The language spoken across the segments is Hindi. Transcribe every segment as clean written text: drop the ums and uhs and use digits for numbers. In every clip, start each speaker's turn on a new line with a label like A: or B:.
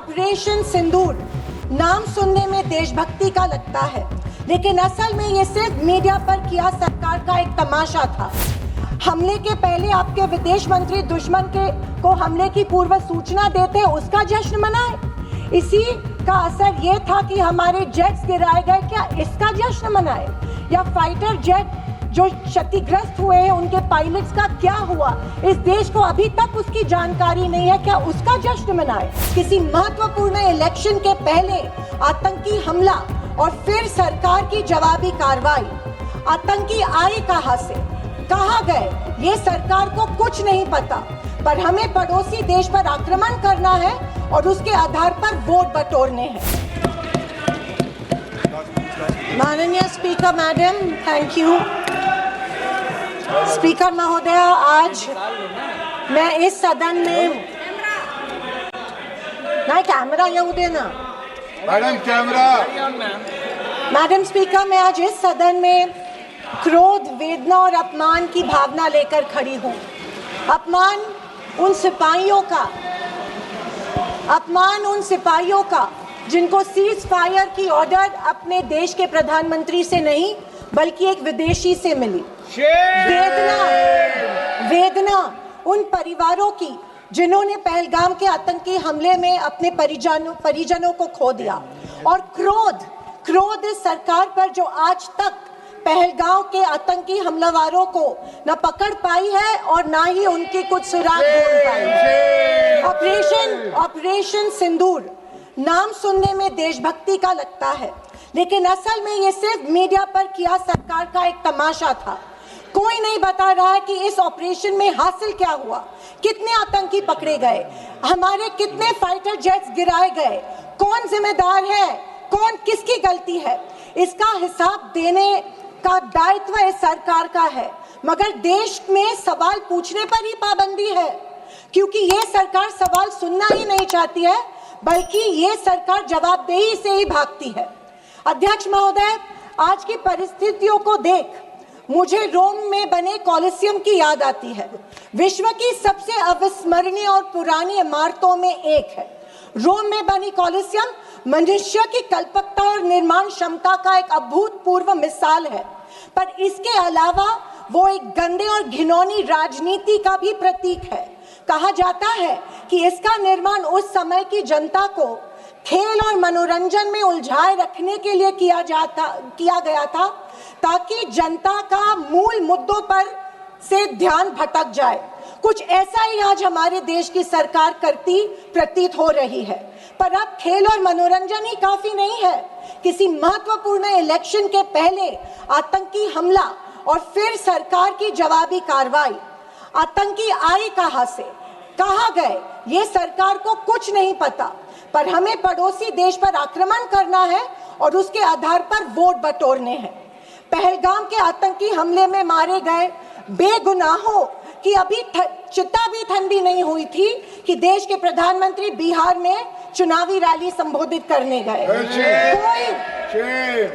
A: ऑपरेशन सिंदूर नाम सुनने में देशभक्ति का लगता है, लेकिन असल में ये सिर्फ मीडिया पर किया सरकार का एक तमाशा था। हमले के पहले आपके विदेश मंत्री दुश्मन को हमले की पूर्व सूचना देते उसका जश्न मनाए। इसी का असर ये था कि हमारे जेट्स गिराए गए, क्या इसका जश्न मनाए? या फाइटर जेट जो क्षतिग्रस्त हुए हैं उनके पायलट्स का क्या हुआ? इस देश को अभी तक उसकी जानकारी नहीं है, क्या उसका जश्न मनाए? किसी महत्वपूर्ण इलेक्शन के पहले आतंकी हमला और फिर सरकार की जवाबी कार्रवाई। आतंकी आए कहां से, कहां गए, ये सरकार को कुछ नहीं पता, पर हमें पड़ोसी देश पर आक्रमण करना है और उसके आधार पर वोट बटोरने हैं। माननीय speaker madam, thank you. Speaker महोदय, आज मैं इस सदन में नहीं कैमरा येऊ देना
B: मैडम, कैमरा।
A: मैडम स्पीकर, मैं आज इस सदन में क्रोध, वेदना और अपमान की भावना लेकर खड़ी हूँ। अपमान उन सिपाहियों का जिनको सीज फायर की ऑर्डर अपने देश के प्रधानमंत्री से नहीं बल्कि एक विदेशी से मिली। वेदना उन परिवारों की जिन्होंने पहलगाम के आतंकी हमले में अपने परिजनों को खो दिया। और क्रोध इस सरकार पर जो आज तक पहलगाम के आतंकी हमलावरों को न पकड़ पाई है और ना ही उनकी कुछ सुराग ढूंढ पाई है। ऑपरेशन सिंदूर नाम सुनने में देशभक्ति का लगता है, लेकिन असल में ये सिर्फ मीडिया पर किया सरकार का एक तमाशा था। कोई नहीं बता रहा है कि इस ऑपरेशन में हासिल क्या हुआ, कितने आतंकी पकड़े गए, हमारे कितने फाइटर जेट्स गिराए गए, कौन जिम्मेदार है, कौन किसकी गलती है। इसका हिसाब देने का दायित्व इस सरकार का है, मगर देश में सवाल पूछने पर ही पाबंदी है, क्योंकि ये सरकार सवाल सुनना ही नहीं चाहती है, बल्कि ये सरकार जवाबदेही से ही भागती है। अध्यक्ष महोदय, आज की परिस्थितियों को देख मुझे रोम में बने कॉलिसियम की याद आती है। विश्व की सबसे अविस्मरणीय और पुरानी इमारतों में एक है। रोम में बनी कॉलिसियम मनुष्य की कल्पकता और निर्माण क्षमता का एक अभूतपूर्व मिसाल है, पर इसके अलावा वो एक गंदे और घिनौनी राजनीति का भी प्रतीक है। कहा जाता है कि इसका निर्माण उस समय की जनता को खेल और मनोरंजन में उलझाए रखने के लिए किया गया था, ताकि जनता का मूल मुद्दों पर से ध्यान भटक जाए। कुछ ऐसा ही आज हमारे देश की सरकार करती प्रतीत हो रही है। पर अब खेल और मनोरंजन ही काफी नहीं है। किसी महत्वपूर्ण इलेक्शन के पहले आतंकी हमला और फिर सरकार की जवाबी कार्रवाई। आतंकी आए कहां से, कहां गए, ये सरकार को कुछ नहीं पता, पर हमें पड़ोसी देश पर आक्रमण करना है और उसके आधार पर वोट बटोरने हैं। पहलगाम के आतंकी हमले में मारे गए बेगुनाहों की अभी चिता भी ठंडी नहीं हुई थी कि देश के प्रधानमंत्री बिहार में चुनावी रैली संबोधित करने गए।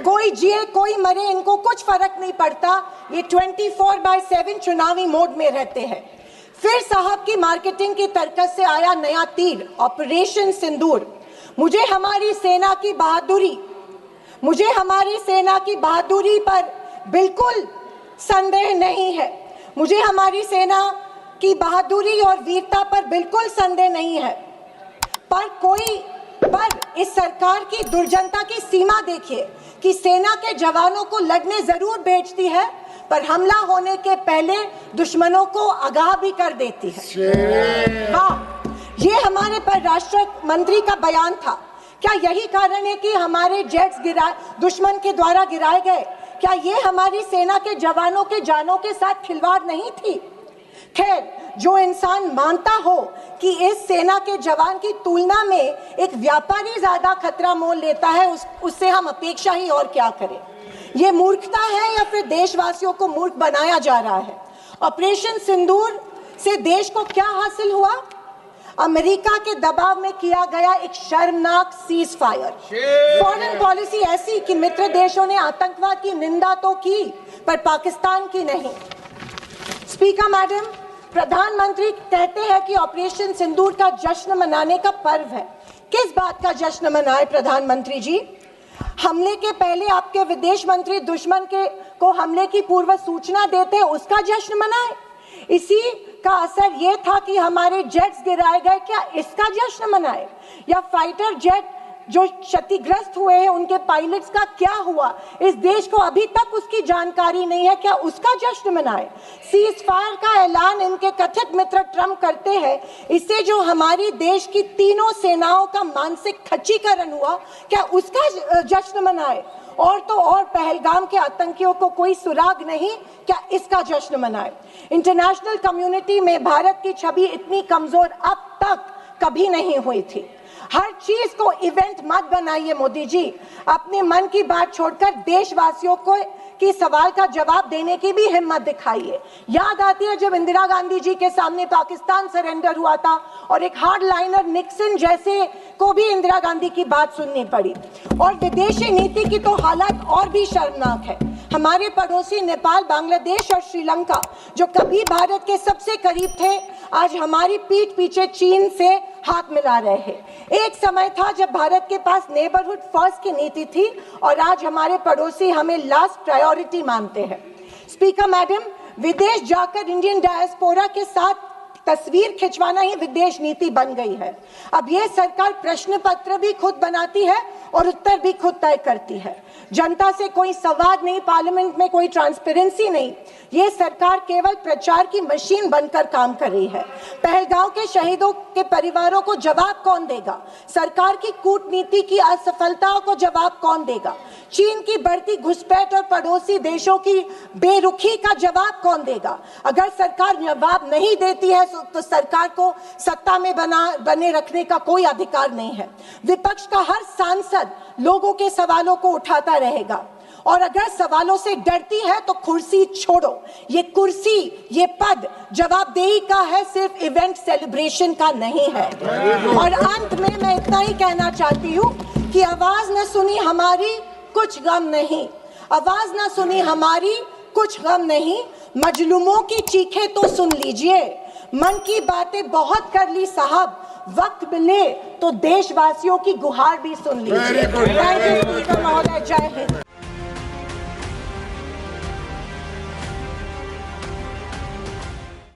A: कोई जिए कोई मरे, इनको कुछ फर्क नहीं पड़ता। ये 24/7 चुनावी मोड में रहते हैं। फिर साहब की मार्केटिंग की तरकस से आया नया तीर, ऑपरेशन सिंदूर। मुझे हमारी सेना की बहादुरी पर बिल्कुल संदेह नहीं है। मुझे हमारी सेना की बहादुरी और वीरता पर बिल्कुल संदेह नहीं है, पर इस सरकार की दुर्जनता की सीमा देखिए कि सेना के जवानों को लड़ने जरूर भेजती है, पर हमला होने के पहले दुश्मनों को आगाह भी कर देती है। हाँ, ये हमारे परराष्ट्र मंत्री का बयान था। क्या यही कारण है कि हमारे जेट्स दुश्मन के द्वारा गिराए गए? क्या ये हमारी सेना के जवानों के जानों के साथ खिलवाड़ नहीं थी? खैर, जो इंसान मानता हो कि इस सेना के जवान की तुलना में एक व्यापारी ज्यादा खतरा मोल लेता है, उससे हम अपेक्षा ही और क्या करें। ये मूर्खता है या फिर देशवासियों को मूर्ख बनाया जा रहा है? ऑपरेशन सिंदूर से देश को क्या हासिल हुआ? अमेरिका के दबाव में किया गया एक शर्मनाक सीज फायर। फॉरेन पॉलिसी ऐसी कि मित्र देशों ने आतंकवाद की निंदा तो की, पर पाकिस्तान की नहीं। स्पीकर मैडम, प्रधानमंत्री कहते हैं कि ऑपरेशन सिंदूर का जश्न मनाने का पर्व है। किस बात का जश्न मनाए प्रधानमंत्री जी? हमले के पहले आपके विदेश मंत्री दुश्मन को हमले की पूर्व सूचना देते, उसका जश्न मनाए? इसी का असर ये था कि हमारे जेट्स गिराए गए, क्या इसका जश्न मनाए? या फाइटर जेट जो क्षतिग्रस्त हुए हैं उनके पायलट्स का क्या हुआ? इस देश को अभी तक उसकी जानकारी नहीं है, क्या उसका जश्न मनाए? सीज फायर का ऐलान इनके कथित मित्र ट्रंप करते हैं, इससे जो हमारी देश की तीनों सेनाओं का मानसिक खच्चीकरण हुआ, क्या उसका जश्न मनाए? और तो और पहलगाम के आतंकियों को कोई सुराग नहीं, क्या इसका जश्न मनाए? इंटरनेशनल कम्युनिटी में भारत की छवि इतनी कमजोर अब तक कभी नहीं हुई थी। हर चीज को इवेंट मत बनाइए मोदी जी, अपने मन की बात छोड़कर देशवासियों को की सवाल का जवाब देने की भी हिम्मत दिखाइए। याद आती है जब इंदिरा गांधी जी के सामने पाकिस्तान सरेंडर हुआ था और एक हार्ड लाइनर निक्सन जैसे को भी इंदिरा गांधी की बात सुननी पड़ी। और विदेशी नीति की तो हालत और भी शर्मनाक है। हमारे पड़ोसी नेपाल, बांग्लादेश और श्रीलंका जो कभी भारत के सबसे करीब थे, आज हमारी पीठ पीछे चीन से हाथ मिला रहे हैं। एक समय था जब भारत के पास नेबरहुड फर्स्ट की नीति थी और आज हमारे पड़ोसी हमें लास्ट प्रायोरिटी मानते हैं। स्पीकर मैडम, विदेश जाकर इंडियन डायस्पोरा के साथ तस्वीर खिंचवाना ही विदेश नीति बन गई है। अब ये सरकार प्रश्न पत्र भी खुद बनाती है और उत्तर भी खुद तय करती है। जनता से कोई संवाद नहीं, पार्लियामेंट में कोई ट्रांसपेरेंसी नहीं। ये सरकार केवल प्रचार की मशीन बनकर काम कर रही है। पहलगांव के शहीदों के परिवारों को जवाब कौन देगा? सरकार की कूटनीति की असफलताओं को जवाब कौन देगा? चीन की बढ़ती घुसपैठ और पड़ोसी देशों की बेरुखी का जवाब कौन देगा? अगर सरकार जवाब नहीं देती है तो सरकार को सत्ता में बने रखने का कोई अधिकार नहीं है। विपक्ष का हर सांसद लोगों के सवालों को उठाता रहेगा और अगर सवालों से डरती है तो कुर्सी छोड़ो। ये कुर्सी, ये पद जवाबदेही का है, सिर्फ इवेंट सेलिब्रेशन का नहीं है। और अंत में मैं इतना ही कहना चाहती हूँ कि आवाज न सुनी हमारी, कुछ गम नहीं। आवाज न सुनी हमारी, कुछ गम नहीं। मजलूमों की चीखें तो सुन लीजिए। मन की बातें बहुत कर ली साहब, वक्त मिले तो देशवासियों की गुहार भी सुन लीजिए। थैंक यू महोदय, जय हिंद।